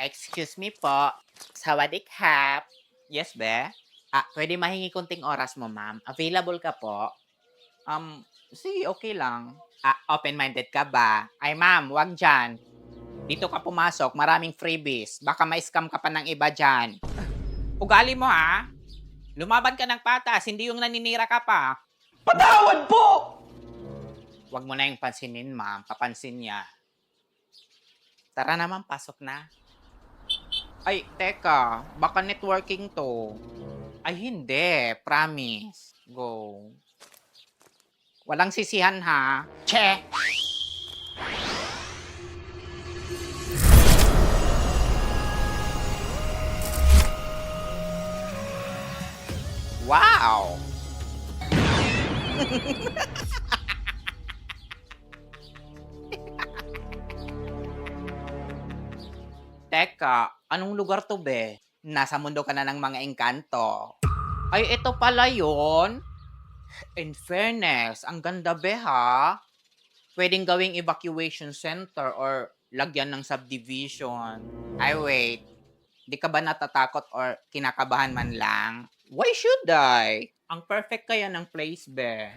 excuse me po. Sawadee krap. Yes, be? Pwede mahingi konting oras mo, ma'am. Available ka po? Sige, okay lang. Open-minded ka ba? Ay, ma'am, wag dyan. Dito ka pumasok, maraming freebies. Baka ma-scam ka pa ng iba dyan. Ugali mo, ha? Lumaban ka ng patas, hindi yung naninira ka pa. Patawad po! Wag mo na yung pansinin, ma'am. Papansin niya. Tara naman, pasok na. Ay, teka. Baka networking to. Ay, hindi. Promise. Go. Walang sisihan, ha? Che! Wow! Teka, anong lugar to, be? Nasa mundo ka na ng mga engkanto. Ay, ito pala yun. In fairness, ang ganda, be, ha? Pwedeng gawing evacuation center or lagyan ng subdivision. Ay, wait. Di ka ba natatakot or kinakabahan man lang? Why should I? Ang perfect kaya ng place, be.